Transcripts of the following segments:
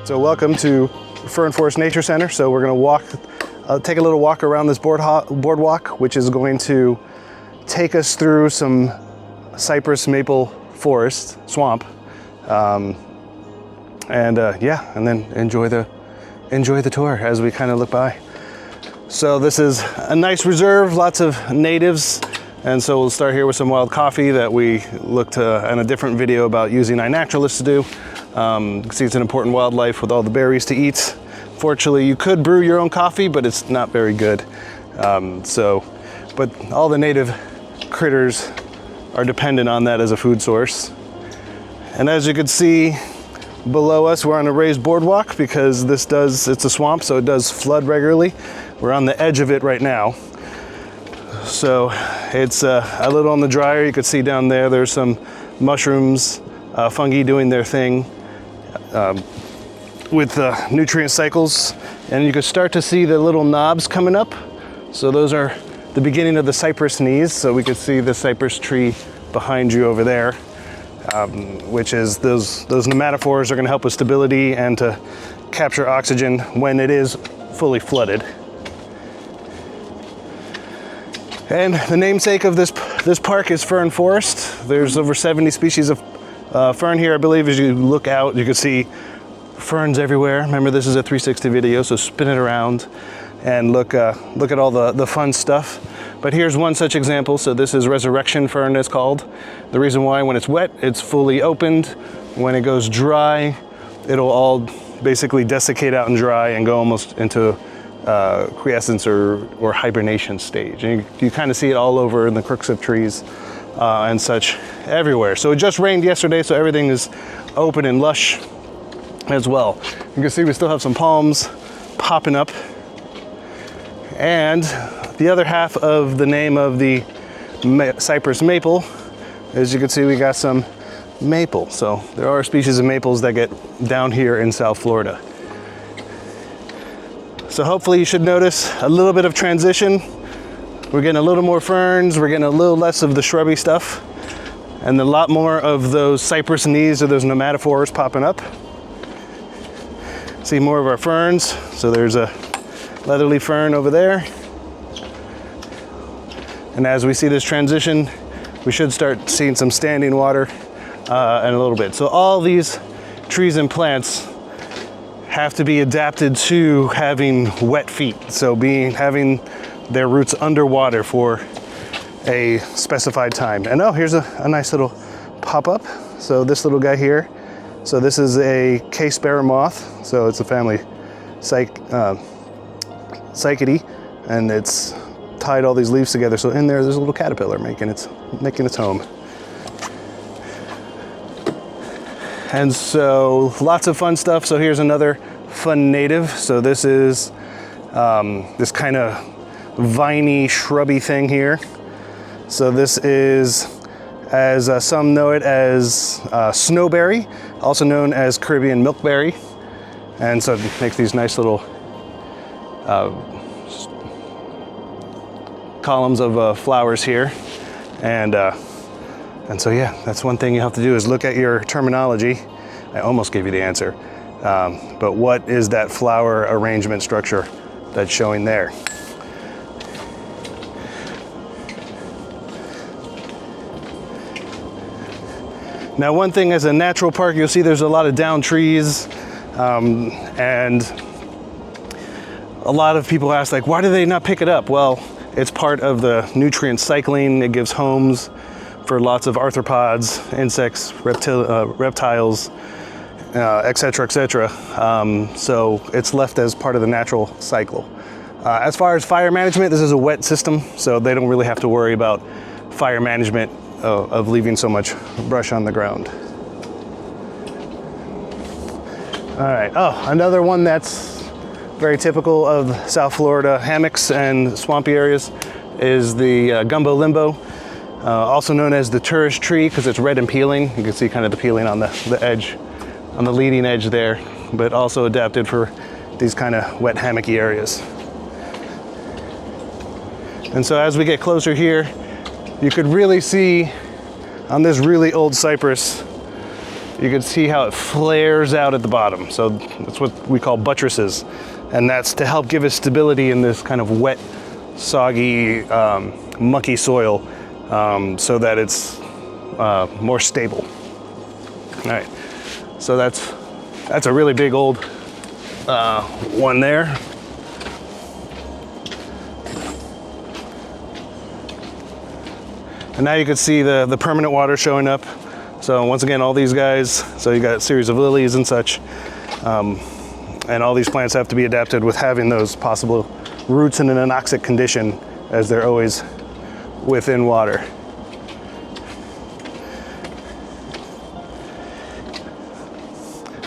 So welcome to Fern Forest Nature Center. So we're going to take a little walk around this boardwalk, which is going to take us through some Cypress-Maple forest swamp, and then enjoy the tour as we kind of look by. So this is a nice reserve, lots of natives, and so we'll start here with some wild coffee that we looked in a different video about using iNaturalist to do. You can see it's an important wildlife with all the berries to eat. Fortunately, you could brew your own coffee, but it's not very good. But all the native critters are dependent on that as a food source. And as you can see below us, we're on a raised boardwalk because it's a swamp, so it does flood regularly. We're on the edge of it right now. So it's a little on the drier. You can see down there's some mushrooms, fungi doing their thing with nutrient cycles. And you can start to see the little knobs coming up. So those are the beginning of the cypress knees. So we could see the cypress tree behind you over there, which is those nematophores are going to help with stability and to capture oxygen when it is fully flooded. And the namesake of this park is Fern Forest. There's over 70 species of fern here, I believe. As you look out, you can see ferns everywhere. Remember, this is a 360 video, so spin it around and look at all the fun stuff. But here's one such example. So this is resurrection fern, it's called. The reason why, when it's wet, it's fully opened. When it goes dry, it'll all basically desiccate out and dry and go almost into quiescence or hibernation stage. And you kind of see it all over in the crooks of trees and such everywhere. So it just rained yesterday, so everything is open and lush as well. You can see we still have some palms popping up. And the other half of the name of the Cypress-Maple, as you can see, we got some maple. So there are species of maples that get down here in South Florida. So hopefully you should notice a little bit of transition. We're getting a little more ferns, we're getting a little less of the shrubby stuff, and a lot more of those cypress knees or those nematophores popping up. See more of our ferns. So there's a leatherleaf fern over there. And as we see this transition, we should start seeing some standing water in a little bit. So all these trees and plants have to be adapted to having wet feet. So having their roots underwater for a specified time. And here's a nice little pop-up. So this little guy here. So this is a case sparrow moth. So it's a family Psychidae, and it's tied all these leaves together. So in there's a little caterpillar making its home. And so lots of fun stuff. So here's another fun native. So this is this kind of viney, shrubby thing here. So this is, as some know it as snowberry, also known as Caribbean milkberry. And so it makes these nice little columns of flowers here. And so yeah, that's one thing you have to do is look at your terminology. I almost gave you the answer. But what is that flower arrangement structure that's showing there? Now, one thing as a natural park, you'll see there's a lot of down trees, and a lot of people ask, like, why do they not pick it up? Well, it's part of the nutrient cycling. It gives homes for lots of arthropods, insects, reptiles, et cetera, et cetera. So it's left as part of the natural cycle. As far as fire management, this is a wet system, so they don't really have to worry about fire management of leaving so much brush on the ground. All right, another one that's very typical of South Florida hammocks and swampy areas is the gumbo limbo, also known as the tourist tree because it's red and peeling. You can see kind of the peeling on the edge, on the leading edge there, but also adapted for these kind of wet hammocky areas. And so as we get closer here, you could really see on this really old cypress you can see how it flares out at the bottom. So that's what we call buttresses. And that's to help give it stability in this kind of wet, soggy, mucky soil, so that it's more stable. All right, so that's a really big old one there. And now you can see the permanent water showing up. So once again, all these guys, so you got a series of lilies and such, and all these plants have to be adapted with having those possible roots in an anoxic condition, as they're always within water.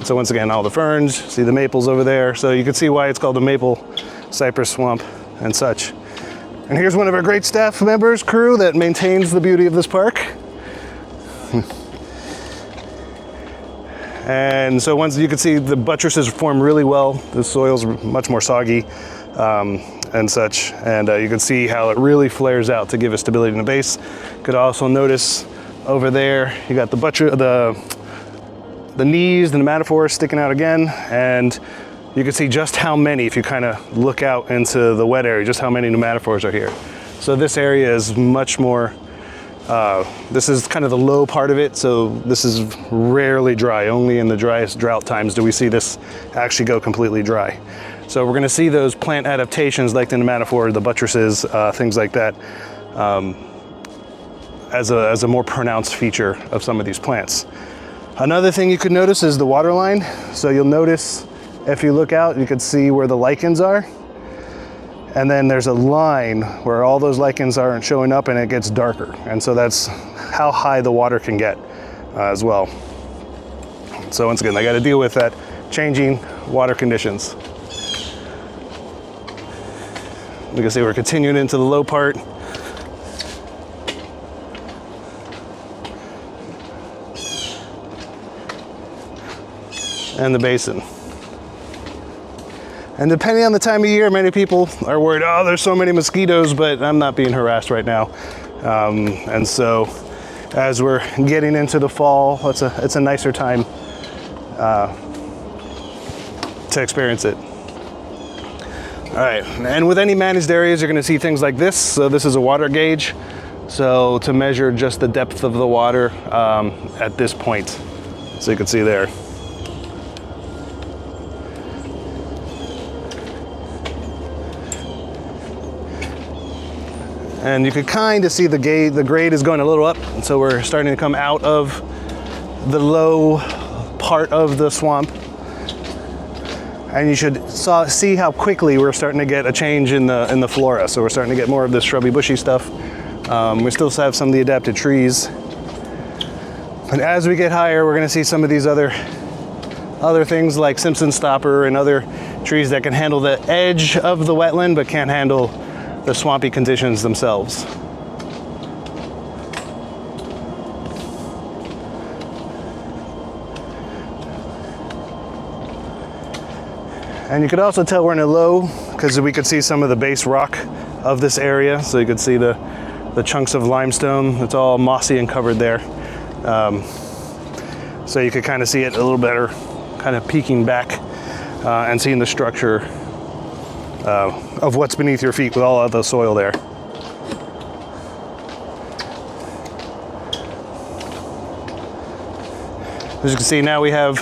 So once again, all the ferns, see the maples over there. So you can see why it's called a maple cypress swamp and such. And here's one of our great staff members, crew, that maintains the beauty of this park. And so once you can see the buttresses form really well, the soil's much more soggy and such. And you can see how it really flares out to give it stability in the base. You could also notice over there, you got the knees, the nematophores sticking out again. And you can see just how many, if you kind of look out into the wet area, just how many nematophores are here. So this area is much more, this is kind of the low part of it, so this is rarely dry. Only in the driest drought times do we see this actually go completely dry. So we're gonna see those plant adaptations like the nematophore, the buttresses, things like that, as a more pronounced feature of some of these plants. Another thing you could notice is the water line. So you'll notice, if you look out, you can see where the lichens are. And then there's a line where all those lichens aren't showing up and it gets darker. And so that's how high the water can get as well. So once again, I got to deal with that changing water conditions. You can see we're continuing into the low part. And the basin. And depending on the time of year, many people are worried, oh, there's so many mosquitoes, but I'm not being harassed right now. And so as we're getting into the fall, it's a nicer time to experience it. All right, and with any managed areas, you're gonna see things like this. So this is a water gauge. So to measure just the depth of the water at this point. So you can see there. And you can kind of see the grade is going a little up. And so we're starting to come out of the low part of the swamp. And you should see how quickly we're starting to get a change in the flora. So we're starting to get more of this shrubby, bushy stuff. We still have some of the adapted trees. But as we get higher, we're gonna see some of these other things like Simpson stopper and other trees that can handle the edge of the wetland, but can't handle the swampy conditions themselves. And you could also tell we're in a low because we could see some of the base rock of this area. So you could see the chunks of limestone. It's all mossy and covered there. So you could kind of see it a little better, kind of peeking back and seeing the structure of what's beneath your feet with all of the soil there. As you can see, now we have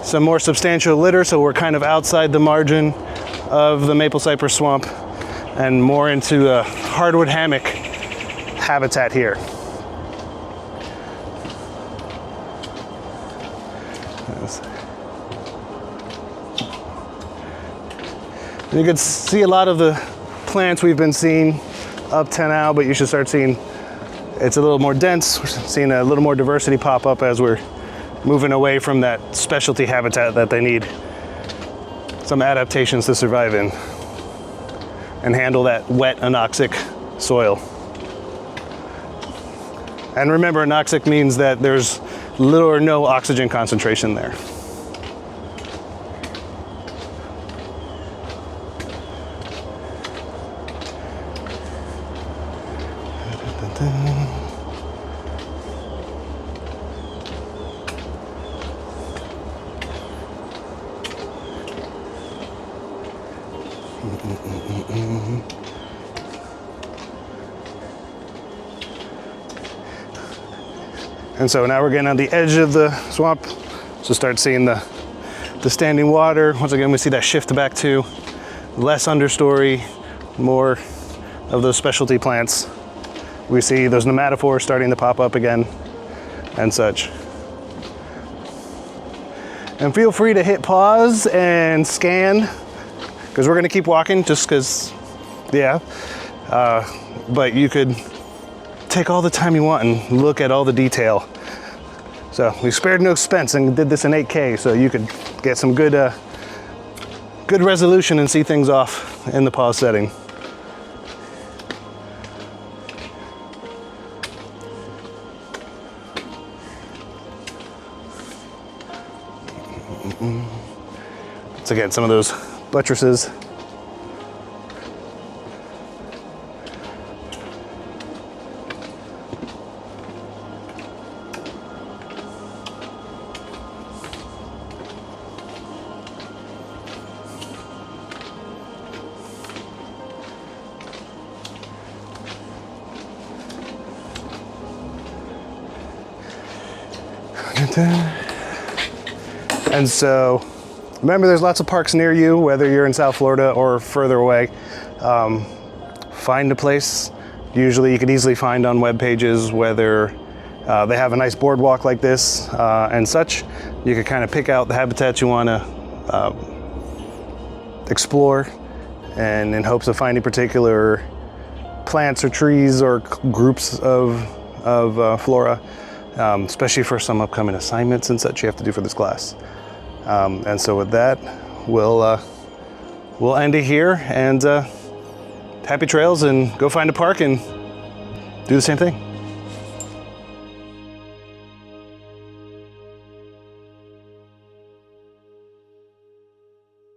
some more substantial litter, so we're kind of outside the margin of the maple cypress swamp and more into a hardwood hammock habitat here. And you can see a lot of the plants we've been seeing up to now, but you should start seeing it's a little more dense. We're seeing a little more diversity pop up as we're moving away from that specialty habitat that they need some adaptations to survive in and handle that wet, anoxic soil. And remember, anoxic means that there's little or no oxygen concentration there. And so now we're getting on the edge of the swamp, so start seeing the standing water. Once again, we see that shift back to less understory, more of those specialty plants. We see those nematophores starting to pop up again and such. And feel free to hit pause and scan, because we're gonna keep walking just because, yeah. But you could take all the time you want and look at all the detail. So we spared no expense and did this in 8K, so you could get some good resolution and see things off in the pause setting. So again, some of those buttresses. And so, remember, there's lots of parks near you, whether you're in South Florida or further away. Find a place. Usually you could easily find on web pages whether they have a nice boardwalk like this and such. You could kind of pick out the habitats you want to explore, and in hopes of finding particular plants or trees or groups of flora, especially for some upcoming assignments and such you have to do for this class. And so with that, we'll end it here, and happy trails, and go find a park and do the same thing.